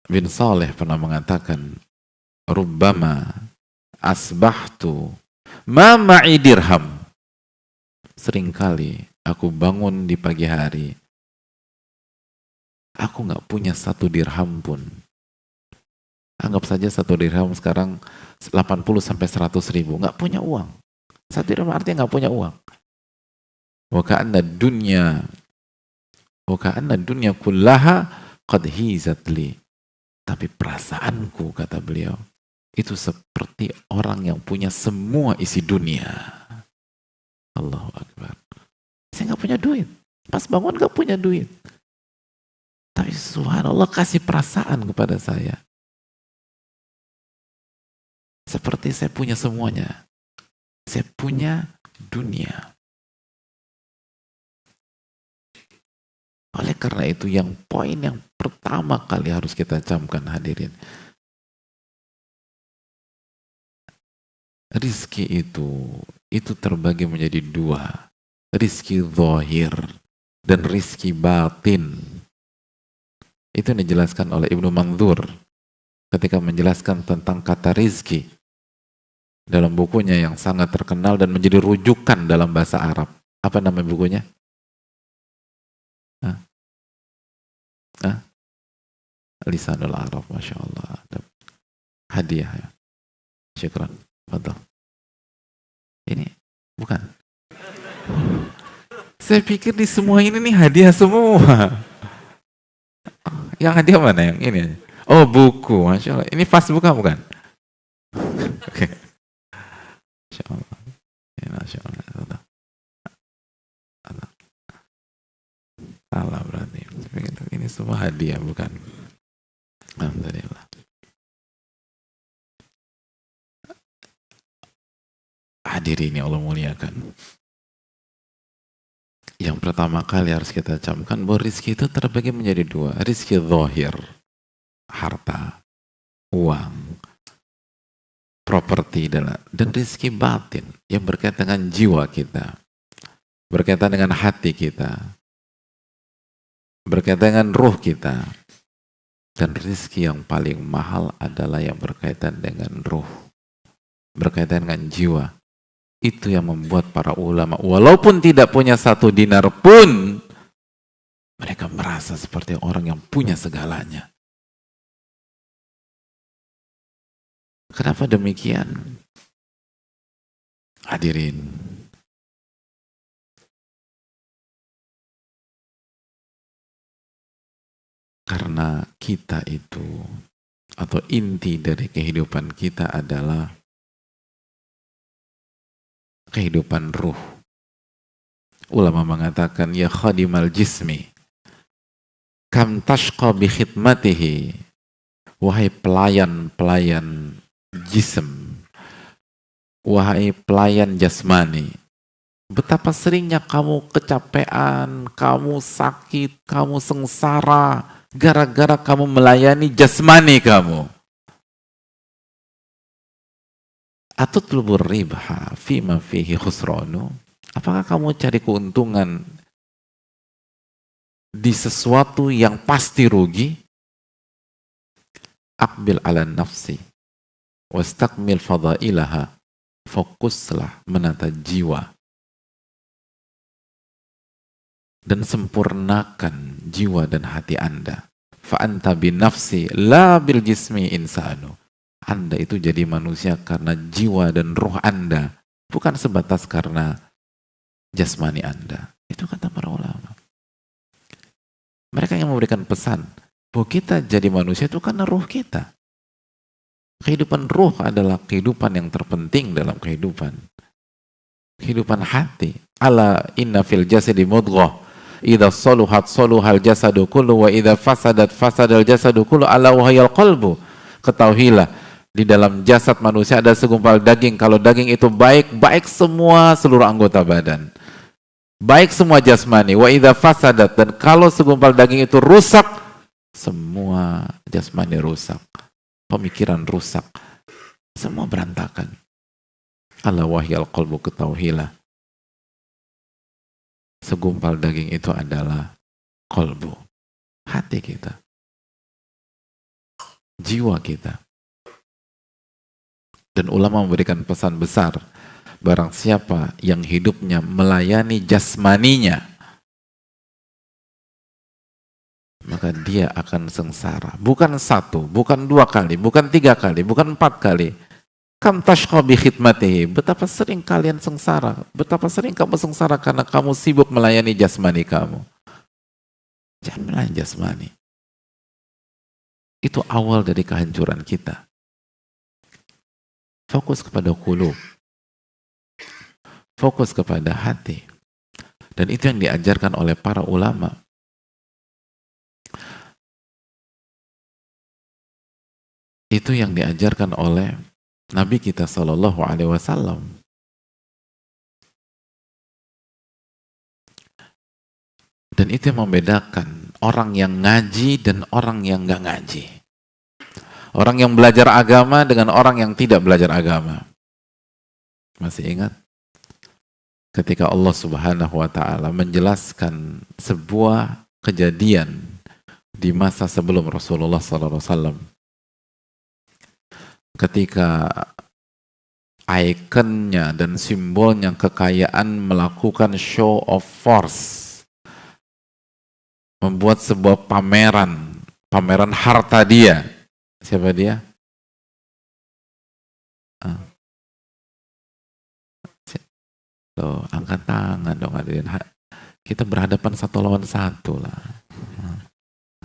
bin Saleh pernah mengatakan, rubbama asbahtu ma ma'i dirham. Seringkali aku bangun di pagi hari, aku nggak punya 1 dirham pun. Anggap saja 1 dirham sekarang 80 sampai 100 ribu, nggak punya uang. 1 dirham artinya nggak punya uang. Wa ka'anna dunya kullaha qad hizat li. Tapi perasaanku, kata beliau, itu seperti orang yang punya semua isi dunia. Allahu Akbar. Saya nggak punya duit. Pas bangun nggak punya duit. Tapi subhanallah kasih perasaan kepada saya. Seperti saya punya semuanya. Saya punya dunia. Oleh karena itu poin yang pertama kali harus kita camkan, hadirin. Rizki itu terbagi menjadi 2. Rizki zahir dan rizki batin. Itu yang dijelaskan oleh Ibnu Mandzur ketika menjelaskan tentang kata rizki dalam bukunya yang sangat terkenal dan menjadi rujukan dalam bahasa Arab. Apa nama bukunya? Lisanul Arab, Masya Allah. Hadiah ya. Syukran. Fadal. Ini bukan. Saya pikir di semua ini nih hadiah semua. Yang hadiah mana yang ini? Oh, buku. Masya Allah. Ini fast buka bukan? Oke. Masya Allah. Ya, Masya Allah. Salah berarti. Ini semua hadiah bukan? Alhamdulillah. Hadirin yang Allah muliakan. Yang pertama kali harus kita camkan bahwa rizki itu terbagi menjadi 2. Rizki zahir, harta, uang, properti, dan rizki batin yang berkaitan dengan jiwa kita, berkaitan dengan hati kita, berkaitan dengan ruh kita. Dan rizki yang paling mahal adalah yang berkaitan dengan ruh, berkaitan dengan jiwa. Itu yang membuat para ulama, walaupun tidak punya 1 dinar pun, mereka merasa seperti orang yang punya segalanya. Kenapa demikian? Hadirin, karena kita itu, atau inti dari kehidupan kita adalah kehidupan ruh. Ulama mengatakan, ya khadimal jismi, kam tashqa bi khidmatihi. Wahai pelayan-pelayan jism, wahai pelayan jasmani, betapa seringnya kamu kecapean, kamu sakit, kamu sengsara, gara-gara kamu melayani jasmani kamu. Atutlubur ribha fima fihi khusranu. Apakah kamu cari keuntungan di sesuatu yang pasti rugi? Aqbil ala nafsi wastakmil fadailaha. Fokuslah menata jiwa dan sempurnakan jiwa dan hati Anda. Fa anta bin nafsi la bil jismi insanu. Anda itu jadi manusia karena jiwa dan roh Anda, bukan sebatas karena jasmani Anda. Itu kata para ulama. Mereka yang memberikan pesan bahwa kita jadi manusia itu karena roh kita. Kehidupan roh adalah kehidupan yang terpenting dalam kehidupan. Kehidupan hati. Ala inna fil jasadi mudghah. Idza saluhat saluhal jasadu kullu wa idza fasadat fasadal jasadu kullu ala wahayal qalbu. Ketahuilah, di dalam jasad manusia ada segumpal daging. Kalau daging itu baik, baik semua seluruh anggota badan. Baik semua jasmani. Wa idza fasadat, dan kalau segumpal daging itu rusak, semua jasmani rusak. Pemikiran rusak. Semua berantakan. Ala wahyal qalbu, ketahuilah, segumpal daging itu adalah qalbu, hati kita. jiwa kita. Dan ulama memberikan pesan besar, barang siapa yang hidupnya melayani jasmaninya, maka dia akan sengsara. Bukan satu, bukan dua kali, bukan tiga kali, bukan empat kali. Kam tashqa bi khidmatihi. Betapa sering kalian sengsara, betapa sering kamu sengsara karena kamu sibuk melayani jasmani kamu. Jangan melayani jasmani. Itu awal dari kehancuran kita. Fokus kepada qulub. Fokus kepada hati. Dan itu yang diajarkan oleh para ulama. Itu yang diajarkan oleh Nabi kita Shallallahu Alaihi Wasallam. Dan itu yang membedakan orang yang ngaji dan orang yang nggak ngaji. Orang yang belajar agama dengan orang yang tidak belajar agama. Masih ingat? Ketika Allah Subhanahu wa Ta'ala menjelaskan sebuah kejadian di masa sebelum Rasulullah SAW, ketika ikonnya dan simbolnya kekayaan melakukan show of force, membuat sebuah pameran harta dia. Siapa dia? Loh, angkat tangan dong hadirin. Kita berhadapan satu lawan satu lah.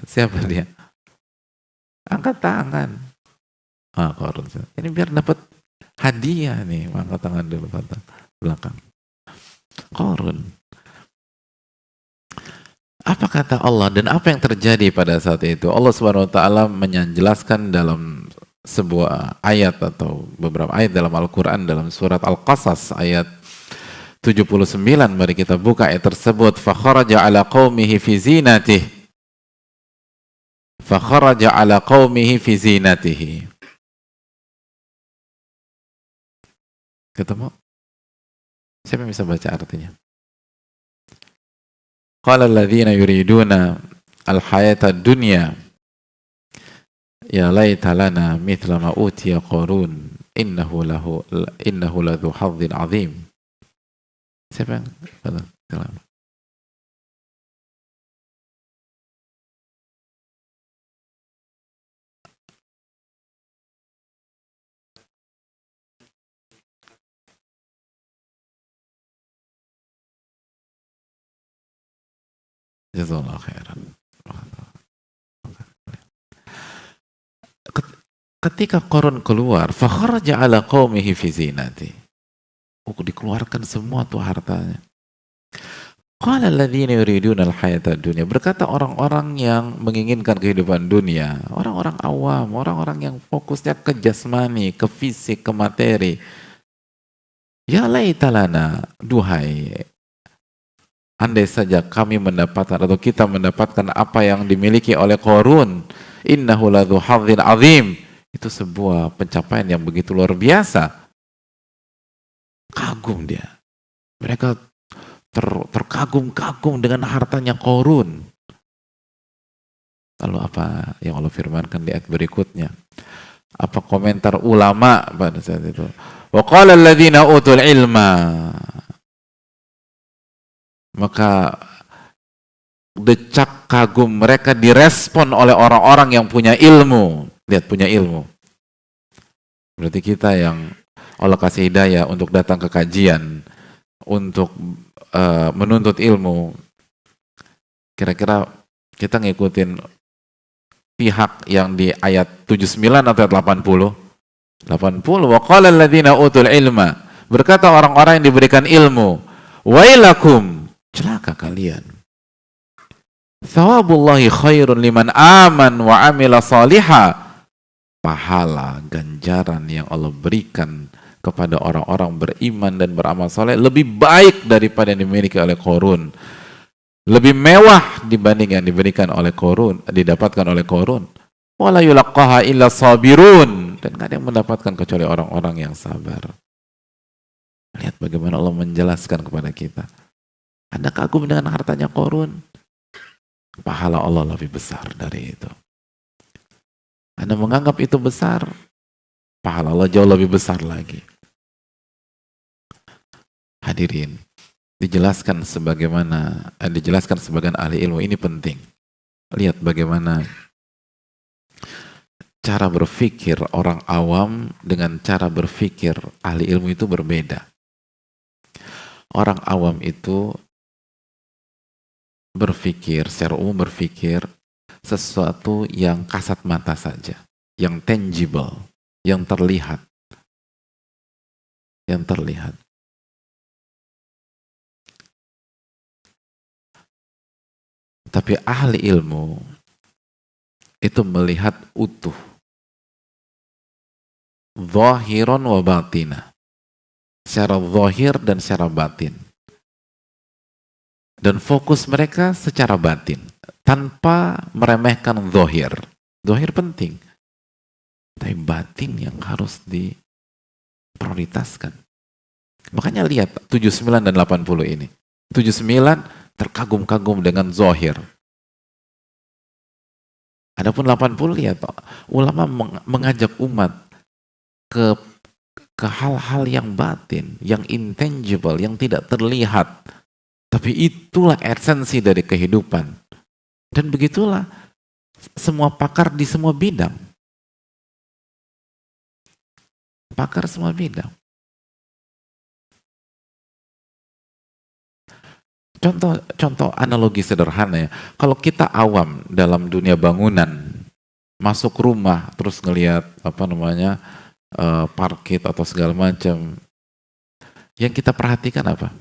Siapa dia? Angkat tangan. Qarun. Ini biar dapat hadiah nih. Angkat tangan dulu, belakang. Qarun. Apa kata Allah dan apa yang terjadi pada saat itu? Allah Subhanahu wa Ta'ala menjelaskan dalam sebuah ayat atau beberapa ayat dalam Al-Quran, dalam surat Al-Qasas ayat 79. Mari kita buka ayat tersebut. Fakharaja ala qawmihi fi zinatihi. Fakharaja ala qawmihi fi zinatihi. Ketemu? Siapa yang bisa baca artinya? Qala alladhina yuriduna al-hayata dunya ya laita lana mithla ma utiya Qarun innahu ladhu hadzin azim. Siapa yang bilang? Jazakallahu khairan. Ketika Qarun keluar, fakharaja ala qaumihi fi zinati. Dikeluarkan semua tuh hartanya. Qala alladziina yuriduna al-hayata dunya. Berkata orang-orang yang menginginkan kehidupan dunia, orang-orang awam, orang-orang yang fokusnya ke jasmani, ke fisik, ke materi. Ya laitalana, duhai, andai saja kami mendapatkan atau kita mendapatkan apa yang dimiliki oleh Qarun, innahu ladzu hadzin azim. Itu sebuah pencapaian yang begitu luar biasa. Kagum dia. Mereka terkagum-kagum dengan hartanya Qarun. Lalu apa yang Allah firmankan di ayat berikutnya? Apa komentar ulama pada saat itu? Wa qala alladziina utul ilma. Maka decak kagum mereka direspon oleh orang-orang yang punya ilmu. Lihat, punya ilmu. Berarti kita yang Allah kasih hidayah untuk datang ke kajian, untuk menuntut ilmu, kira-kira kita ngikutin pihak yang di ayat 79 atau ayat 80? 80. Wa qala alladziina utul ilma. Berkata orang-orang yang diberikan ilmu, wailakum, celaka kalian. Thawabullahi khairun liman aman wa amila salihah. Pahala, ganjaran yang Allah berikan kepada orang-orang beriman dan beramal saleh lebih baik daripada yang dimiliki oleh Qarun. Lebih mewah dibanding yang diberikan oleh Qarun, didapatkan oleh Qarun. Wala yulaqqaha illa sabirun. Dan tidak ada yang mendapatkan kecuali orang-orang yang sabar. Lihat bagaimana Allah menjelaskan kepada kita. Anda kagum dengan hartanya Qarun? Pahala Allah lebih besar dari itu. Anda menganggap itu besar, pahala Allah jauh lebih besar lagi. Hadirin, dijelaskan sebagian ahli ilmu ini penting. Lihat bagaimana cara berpikir orang awam dengan cara berpikir ahli ilmu itu berbeda. Orang awam itu berpikir, secara umum berpikir sesuatu yang kasat mata saja, yang tangible, yang terlihat. Tapi ahli ilmu itu melihat utuh, zahiran wa batina, secara zahir dan secara batin. Dan fokus mereka secara batin, tanpa meremehkan zahir. Zahir penting, tapi batin yang harus diprioritaskan. Makanya lihat 79 dan 80 ini. 79 terkagum-kagum dengan zahir. Adapun 80 lihat, ulama mengajak umat ke hal-hal yang batin, yang intangible, yang tidak terlihat. Tapi itulah esensi dari kehidupan. Dan begitulah semua pakar di semua bidang. Pakar semua bidang. Contoh analogi sederhana ya. Kalau kita awam dalam dunia bangunan, masuk rumah terus ngelihat parkit atau segala macam, yang kita perhatikan apa?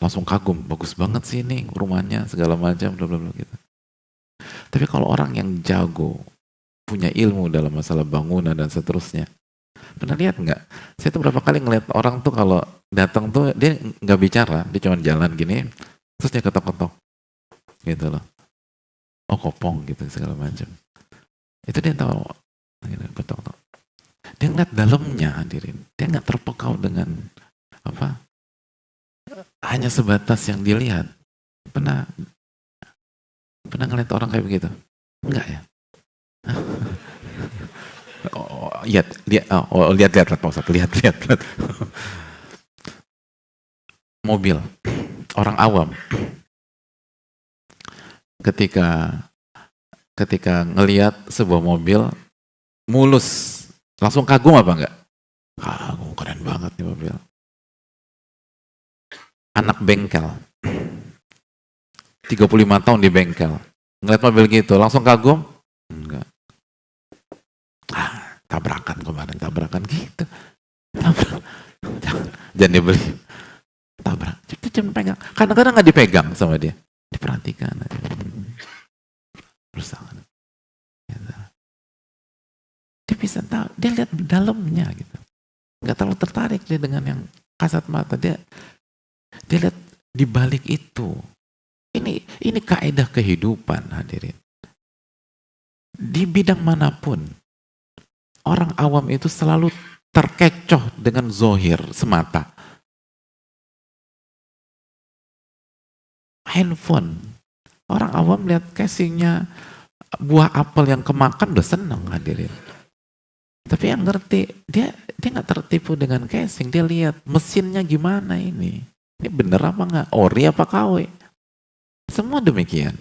Langsung kagum, bagus banget sih ini rumahnya, segala macam, bla bla bla gitu. Tapi kalau orang yang jago, punya ilmu dalam masalah bangunan dan seterusnya, pernah lihat nggak? Saya tuh berapa kali ngeliat orang tuh kalau datang tuh dia nggak bicara, dia cuma jalan gini, terus dia ketok-ketok, gitu loh. Oh kopong gitu segala macam. Itu dia tahu, gitu, ketok-ketok. Dia ngeliat dalamnya, hadirin. Dia nggak terpekau dengan hanya sebatas yang dilihat. Pernah ngeliat orang kayak begitu? Enggak ya? Lihat Pak Ustadz, lihat. Mobil, orang awam ketika ngelihat sebuah mobil mulus, langsung kagum apa enggak? Kagum, keren banget nih mobil. Anak bengkel, 35 tahun di bengkel, ngeliat mobil gitu, langsung kagum? Enggak. Tabrakan gitu. Jangan dibeli. Tabrak. Cuma pegang. Kadang-kadang nggak dipegang sama dia. Diperhatikan. Berusaha. Dia bisa tahu. Dia lihat dalamnya gitu. Nggak terlalu tertarik dia dengan yang kasat mata. Dia lihat di balik itu. Ini kaidah kehidupan, hadirin. Di bidang manapun, orang awam itu selalu terkecoh dengan zohir semata. Handphone, orang awam lihat casingnya buah apel yang kemakan udah seneng, hadirin. Tapi yang ngerti, dia nggak tertipu dengan casing, dia lihat mesinnya gimana ini bener apa nggak, ori apa KW, semua demikian.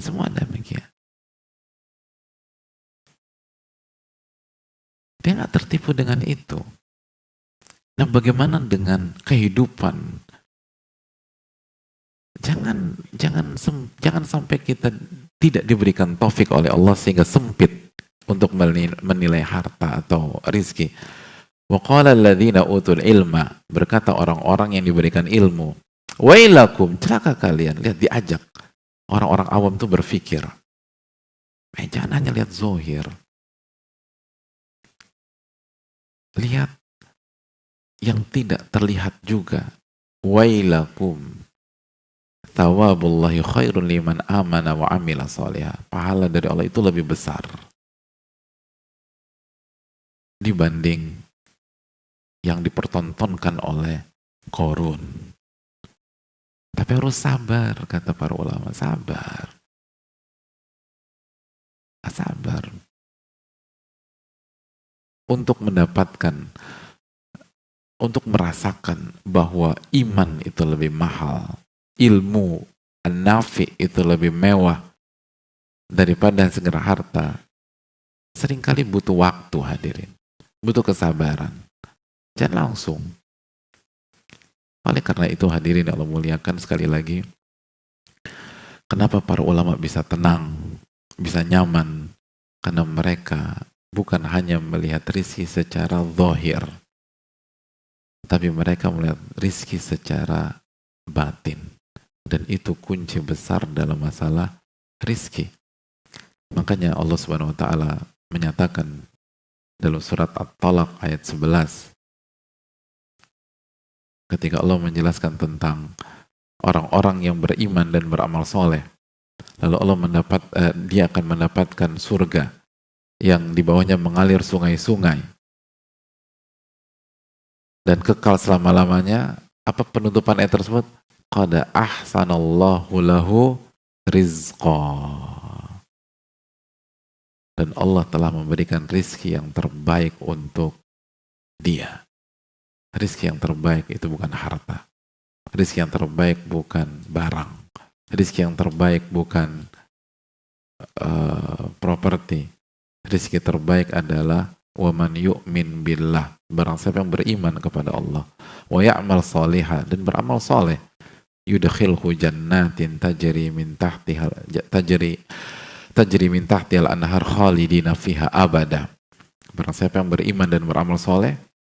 Semua demikian. Dia nggak tertipu dengan itu. Nah, bagaimana dengan kehidupan? Jangan sampai kita tidak diberikan taufik oleh Allah sehingga sempit untuk menilai harta atau rizki. Wa qala alladziina utul ilma, berkata orang-orang yang diberikan ilmu, wailakum, celaka kalian. Lihat, diajak orang-orang awam tuh berpikir. Jangan hanya lihat zohir. Lihat yang tidak terlihat juga. Wailakum, thawabullahi khairun liman amana wa amila salihah. Pahala dari Allah itu lebih besar dibanding yang dipertontonkan oleh Qarun. Tapi harus sabar, kata para ulama, sabar. Sabar. Untuk mendapatkan, untuk merasakan bahwa iman itu lebih mahal, ilmu an-nafi itu lebih mewah daripada segera harta, seringkali butuh waktu, hadirin. Butuh kesabaran. Jangan langsung. Oleh karena itu, hadirin Allah muliakan, sekali lagi, kenapa para ulama bisa tenang, bisa nyaman? Karena mereka bukan hanya melihat rizki secara zahir, tapi mereka melihat rizki secara batin. Dan itu kunci besar dalam masalah rizki. Makanya Allah Subhanahu wa Ta'ala menyatakan dalam surat At-Talaq ayat 11, ketika Allah menjelaskan tentang orang-orang yang beriman dan beramal soleh, lalu Allah dia akan mendapatkan surga yang di bawahnya mengalir sungai-sungai dan kekal selama-lamanya. Apa penutupan ayat tersebut? Qad ahsanallahu lahu rizqa. Dan Allah telah memberikan rizki yang terbaik untuk dia. Rizki yang terbaik itu bukan harta. Rizki yang terbaik bukan barang. Rizki yang terbaik bukan properti. Rizki terbaik adalah waman yu'min billah, barang siapa yang beriman kepada Allah, wa ya'mal salihah, dan beramal soleh, yudkhilhu jannatin tajri min tahtihal anhar khalidina fiha abada. Barang siapa yang beriman dan beramal soleh,